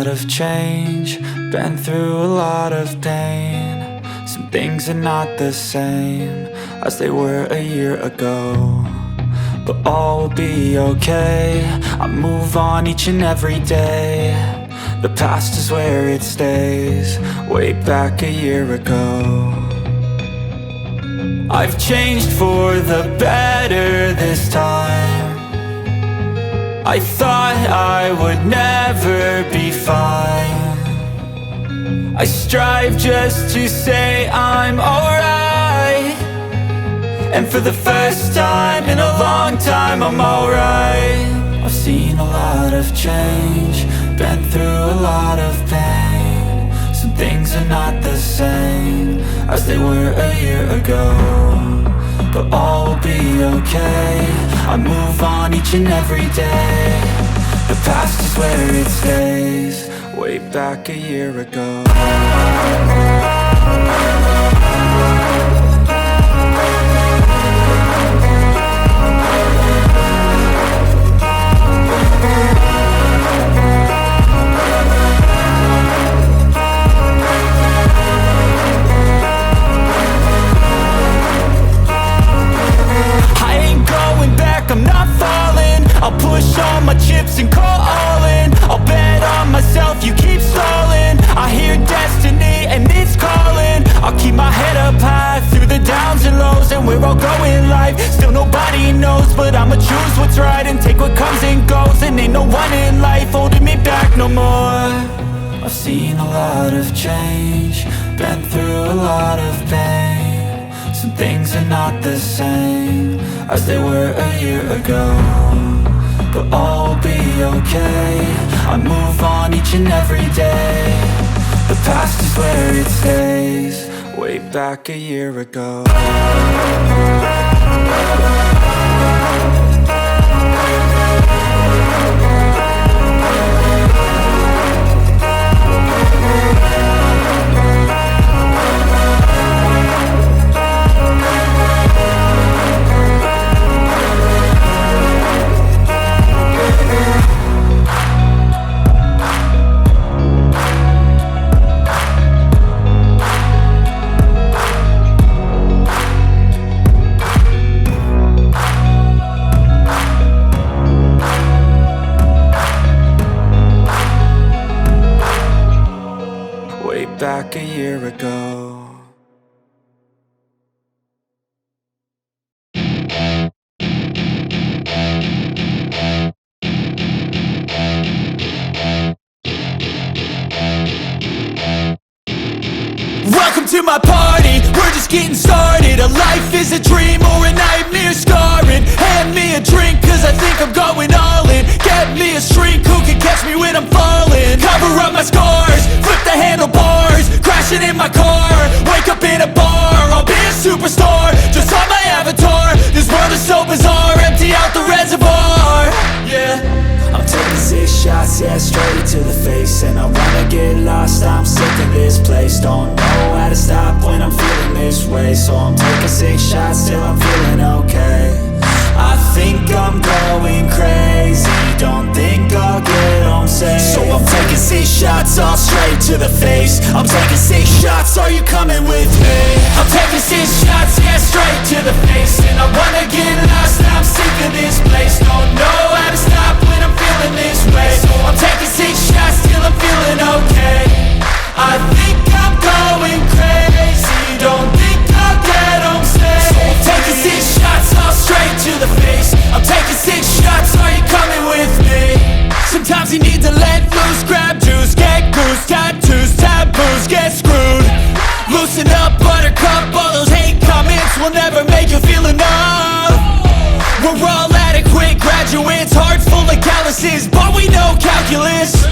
lot of change, been through a lot of pain. Some things are not the same as they were a year ago, but all will be okay. I move on each and every day. The past is where it stays, way back a year ago. I've changed for the better this time. I thought I would never be fine. I strive just to say I'm alright, and for the first time in a long time I'm alright. I've seen a lot of change, been through a lot of pain. Some things are not the same as they were a year ago, but all will be okay. I move on each and every day. The past is where it stays, way back a year ago. I'm not falling, I'll push all my chips and call all in. I'll bet on myself, you keep stalling. I hear destiny and it's calling. I'll keep my head up high through the downs and lows, and we're all going life. Still nobody knows, but I'ma choose what's right and take what comes and goes. And ain't no one in life holding me back no more. I've seen a lot of change, been through a lot of pain. Some things are not the same as they were a year ago, but all will be okay. I move on each and every day. The past is where it stays, way back a year ago. Back a year ago. Welcome to my party, we're just getting started. A life is a dream or a nightmare scarring. Hand me a drink cause I think I'm going all in. Get me a shrink who can catch me when I'm falling. Cover up my scars, flip the handlebars, crashing in my car, wake up in a bar. I'll be a superstar, just on my avatar. This world is so bizarre, empty out the reservoir. Yeah, I'm taking 6 shots, yeah, straight to the face. And I wanna get lost, I'm sick of this place. Don't know how to stop when I'm feeling this way. So I'm taking 6 shots till I'm feeling okay. I think I'm going crazy, don't think I'll get home safe. So I'm taking 6 shots, all straight to the face. I'm taking 6 shots, are you coming with me? I'm taking 6 shots, yeah, straight to the face. And I wanna get lost, I'm sick of this place. Don't know how to stop when I'm feeling this way. So I'm taking 6 shots till I'm feeling okay. I think I'm going crazy, don't think I'll get home safe. So I'm taking 6 shots, all straight to the face. I'm taking 6 shots, are you coming with me? Sometimes you need to let loose, grab juice, get goose, tattoos, taboos, get screwed. Loosen up, buttercup, all those hate comments will never make you feel enough. We're all adequate graduates, hearts full of calluses, but we know calculus.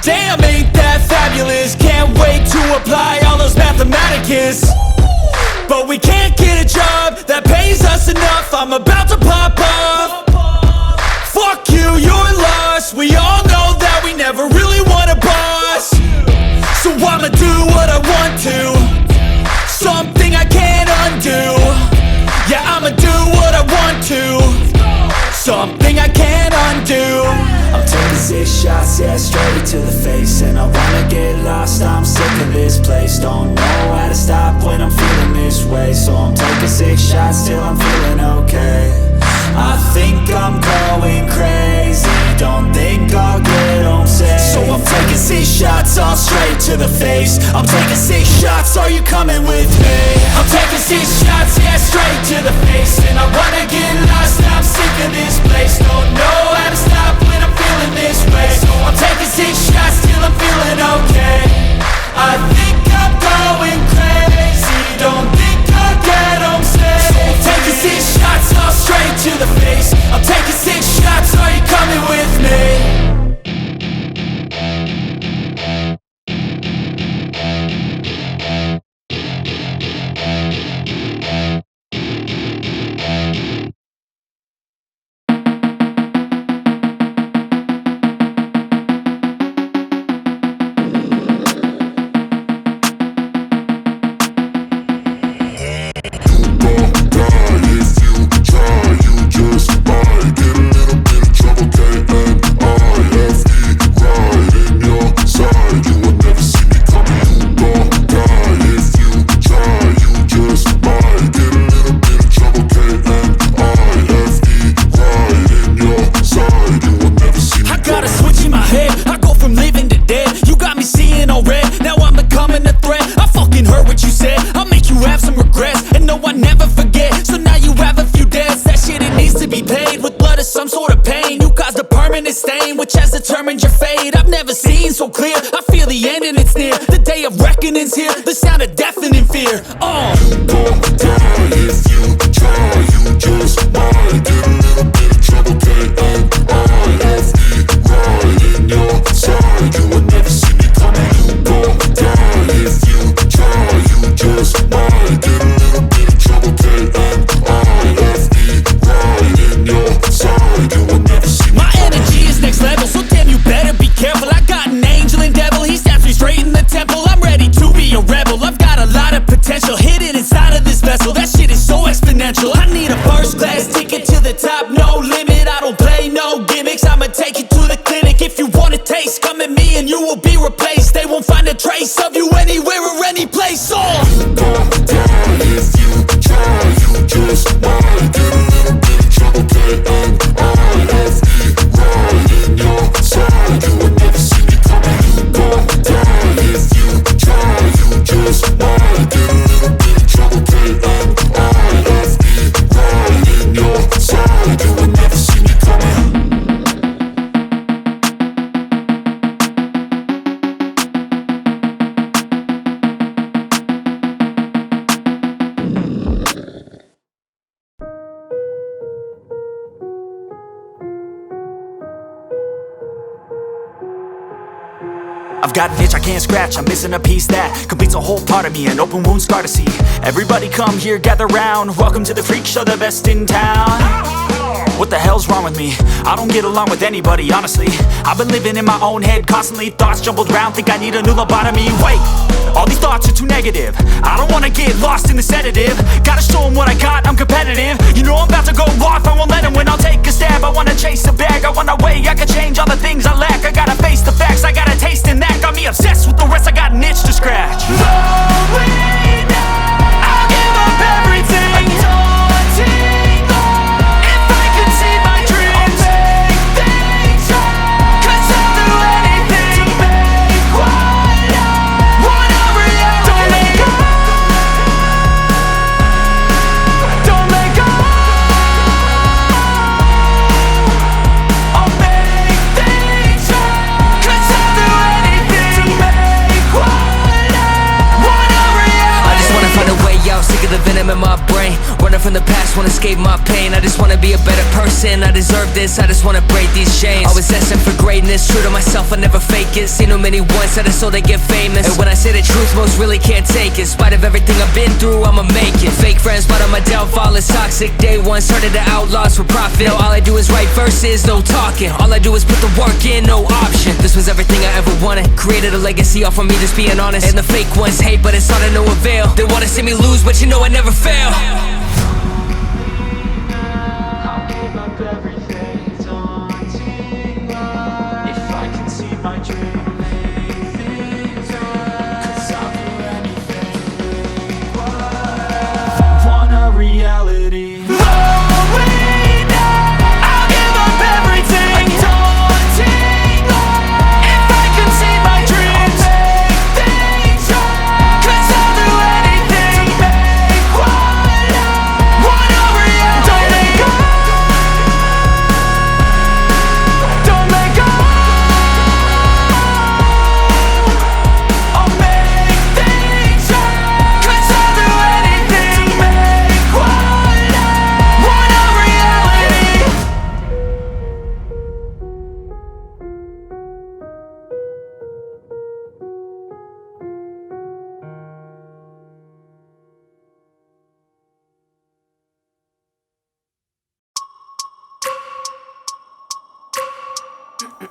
Damn, ain't that fabulous? Can't wait to apply all those mathematicus. But we can't get a job that pays us enough. I'm about to pop off. Fuck you, you're lost. We all know that we never really want a boss. So I'ma do what I want to, something I can't undo. Yeah, I'ma do what I want to, something I can't undo. I'm taking 6 shots, yeah, straight to the face. of this place. Don't know how to stop when I'm feeling this way. So I'm taking 6 shots till I'm feeling okay. I think I'm going crazy, don't think I'll get home safe. So I'm taking 6 shots all straight to the face. I'm taking 6 shots, are you coming with me? I'm taking 6 shots, yeah, straight to the face. And I wanna get lost, I'm sick of this place. Don't know how to stop when I'm feeling this way. So I'm taking 6 shots till I'm feeling okay. I think I'm going crazy, don't think I'll get home safe. So I'm taking 6 shots all straight to the face. I'm taking 6 shots, are you coming with me? So clear, I feel the end and it's near. The day of reckoning's here, the sound of deafening fear. You gon' die if you try, you just might get a little bit of trouble, K-N-I-F-E, right in your side, you will never see me coming. You gon' die if you try, you just might get a little bit of trouble, K-N-I-F-E, right in your side, you will never see me coming. My energy is next level, so damn you better be careful. I got an angel and devil, he stabs me straight in the temple. I'm ready to be a rebel, I've got a lot of potential hidden inside of this vessel. That shit is so exponential. I need a first class ticket to the top, no limit. I don't play no gimmicks, I'ma take you to the clinic. If you want a taste, come at me and you will be replaced. They won't find a trace of you anywhere or any place. You gon' die if you try, you just might get a little bit of trouble, K-N-I-F-E, right in your side, you will never see me coming. You gon' die if you try, you just might get a little bit of trouble, K-N-I-F-E, right in your side, you will never see me coming. I've got an itch I can't scratch, I'm missing a piece that completes a whole part of me, an open wound scar to see. Everybody come here, gather round, welcome to the freak show, the best in town. What the hell's wrong with me? I don't get along with anybody, honestly. I've been living in my own head constantly, thoughts jumbled round, think I need a new lobotomy. Wait, all these thoughts are too negative, I don't wanna get lost in the sedative. Gotta show them what I got, I'm competitive. You know I'm about to go off, I won't let them win, I'll take a stab. I wanna chase a bag, I wanna weigh, I can change all the things I lack. I gotta face the facts, I got a taste in that. Got me obsessed with the rest, I got an itch to scratch. Slowly now, I'll give up everything. A daunting goal. If I could see my dreams, I'll make things right. 'Cause I'll do anything to make what I want a reality. Don't let go, don't let go. I'll make things right. 'Cause I'll do anything to make what I want a reality. I just wanna find a way out, sick of the venom in my brain. Running from the past, wanna escape my pain. I just wanna be a better person, I deserve this. I just wanna break these chains. Always asking for greatness, true to myself, I never fake it. Seen too many once that I so they get famous. And when I say the truth, most really can't take it. In spite of everything I've been through, I'ma make it. Fake friends, but on my downfall is toxic. Day one, started to outlaws for profit. Now all I do is write verses, no talking. All I do is put the work in, no option. This was everything I ever wanted. Created a legacy off of me, just being honest. And the fake ones hate, but it's all to no avail. They wanna see me lose, but you know I never fail. I'll give up everything, daunting. If I can see my dream, make things right. 'Cause I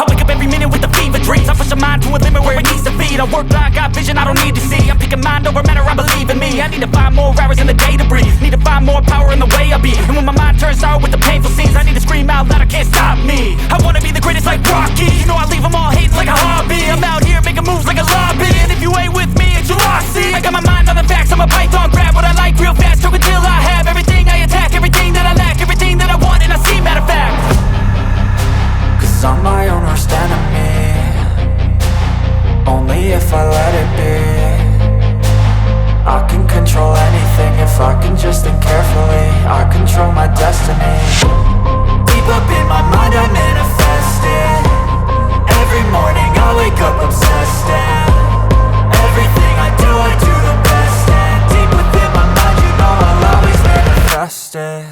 wake up every minute with the fever dreams. I push my mind to a limit where it needs to feed. I work blind, got vision I don't need to see. I'm picking mind over matter, I believe in me. I need to find more hours in the day to breathe. Need to find more power in the way I be. And when my mind turns sour with the painful scenes, I need to scream out loud, I can't stop me. I wanna be the greatest like Rocky. You know I leave them all hating like a hobby. I'm out here making moves like a lobby. And if you ain't with me, it's your loss. See, I got my mind on the facts, I'm a python. Grab what I like real fast, choke until I have everything I attack, everything that I lack, everything that I want, and I see, matter of fact. Cause I'm my own worst enemy. Only if I let it be. I can control anything if I can just think carefully. I control my destiny. Deep up in my mind I manifest it. Every morning I wake up obsessed, and everything I do the best. And deep within my mind you know I'll always manifest it.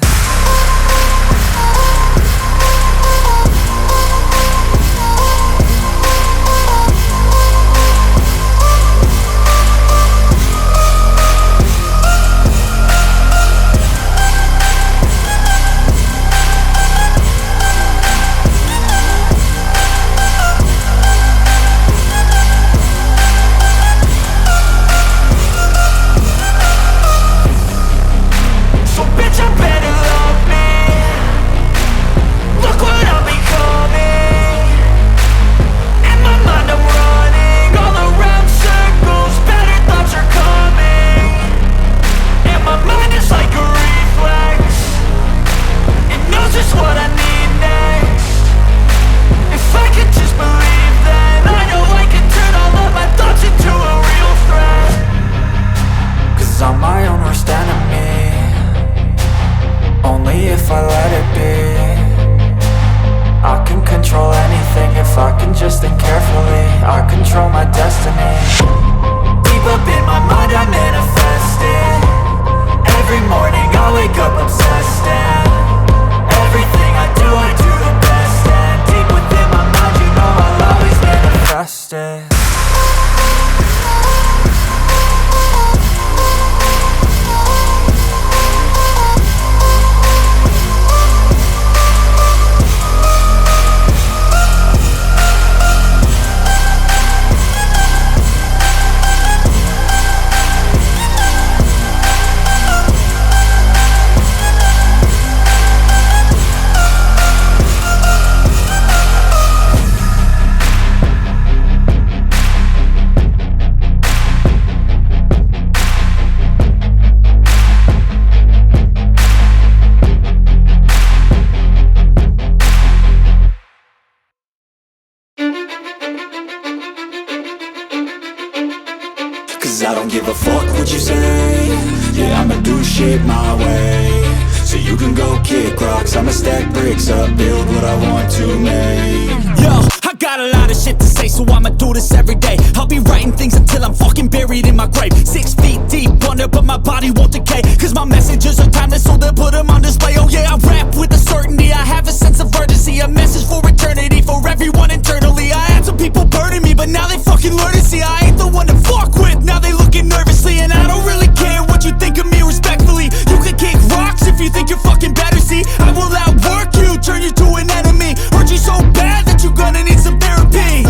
I don't give a fuck what you say. Yeah, I'ma do shit my way. So you can go kick rocks, I'ma stack bricks up, build what I want to make. Yo, I got a lot of shit to say, so I'ma do this every day. I'll be writing things until I'm fucking buried in my grave. 6 feet deep under, but my body won't decay. Cause my messages are timeless, so they'll put them on display. Oh yeah, I rap with a certainty, I have a sense of urgency. A message for eternity, for everyone internally. I had some people burning me, but now they fucking learn to see I ain't the one to fuck with. Now they looking nervously, and I don't really care what you think of me respectfully. You can kick rocks if you think you're fucking better, see. I will outwork you, turn you to an enemy. Hurt you so bad that you're gonna need some therapy.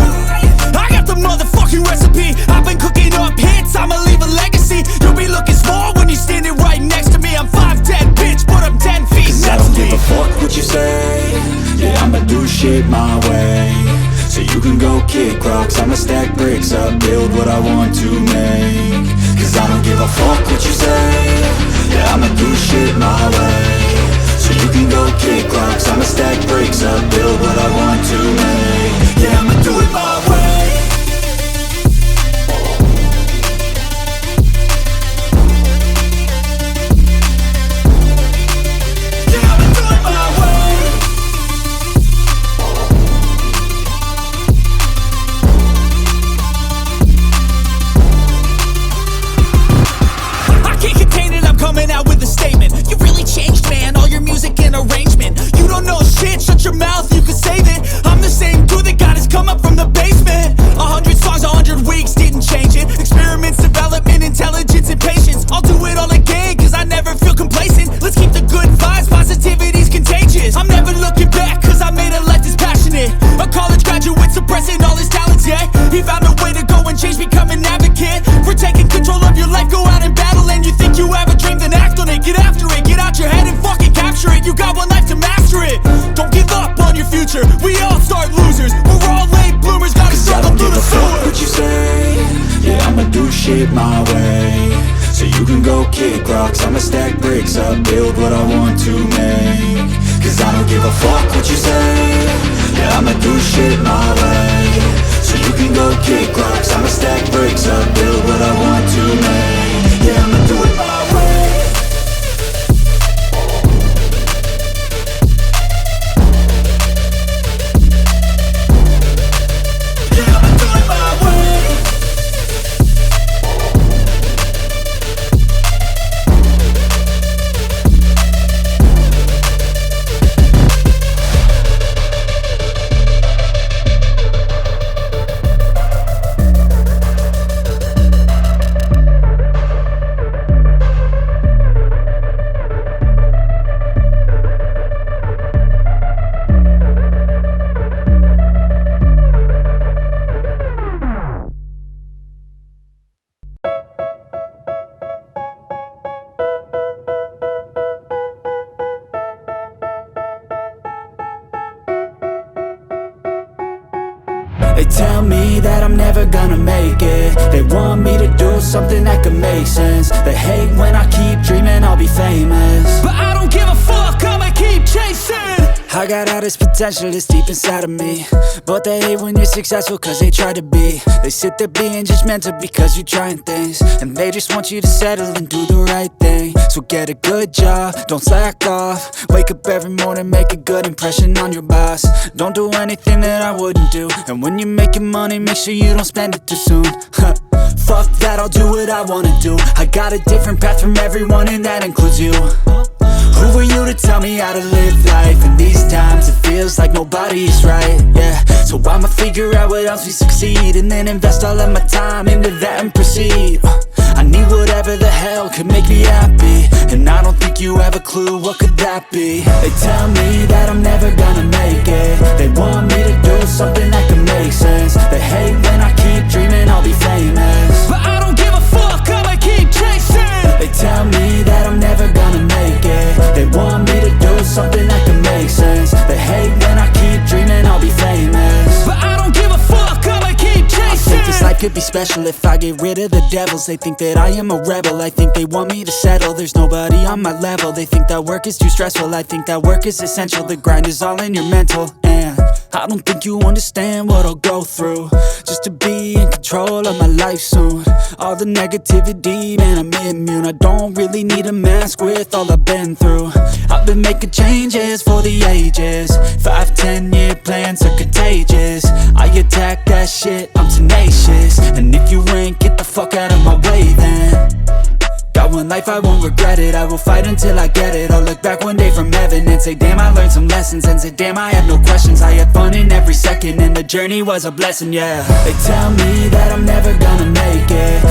I got the motherfucking recipe. I've been cooking up hits, I'ma leave a legacy. You'll be looking small when you're standing right next to me. I'm 5'10", bitch, but I'm 10 feet. Cause I don't give a fuck what you say. Yeah, I'ma do shit my way. So you can go kick rocks, I'ma stack bricks up, build what I want to make. Cause I don't give a fuck what you say. Yeah, I'ma do shit my way. So you can go kick rocks, I'ma stack bricks up, build what I want to make. Yeah, I'ma do it my way. Yeah, I'ma do it my way. my way. So you can go kick rocks, I'ma stack bricks up, build what I want to make. Cause I don't give a fuck what you say, yeah, I'ma do shit my way. So you can go kick rocks, I'ma stack bricks up, build what I want to make. Yeah, I'ma do it my way. Yeah, I'ma do it my way. They tell me that I'm never gonna make it. They want me to do something that could make sense. They hate when I keep dreaming I'll be famous, But I don't give a fuck, I'ma keep chasing. I got all this potential that's deep inside of me, but they hate when you're successful cause they try to be. They sit there being judgmental because you're trying things, and they just want you to settle and do the right thing. So get a good job, don't slack off. Wake up every morning, make a good impression on your boss. Don't do anything that I wouldn't do, and when you're making money, make sure you don't spend it too soon. Fuck that, I'll do what I wanna do. I got a different path from everyone and that includes you. Who are you to tell me how to live life? In these times it feels like nobody is right, yeah. So I'ma figure out what else we succeed, and then invest all of my time into that and proceed. I need whatever the hell could make me happy, and I don't think you have a clue what could that be. They tell me that I'm never gonna make it. They want me to do something that could make sense. They hate when I keep dreaming I'll be famous, But I don't give a fuck, I'ma keep chasing. they tell me that I'm never gonna make it. They want me to do something that can make sense. They hate when I keep dreaming I'll be famous, But I don't give a fuck, I'ma keep I chasing. think this life could be special if I get rid of the devils. They think that I am a rebel, I think they want me to settle. There's nobody on my level, they think that work is too stressful. I think that work is essential, the grind is all in your mental. And I don't think you understand what I'll go through just to be in control of my life soon. All the negativity, man, I'm immune. I don't really need a mask with all I've been through. I've been making changes for the ages. 5-10 year plans are contagious. I attack that shit, I'm tenacious. And if you ain't, get the fuck out of my way then. Got one life, I won't regret it. I will fight until I get it. I'll look back one day from heaven and say, damn, I learned some lessons. And say, damn, I had no questions. I had fun in every second, and the journey was a blessing, yeah. They tell me that I'm never gonna make it.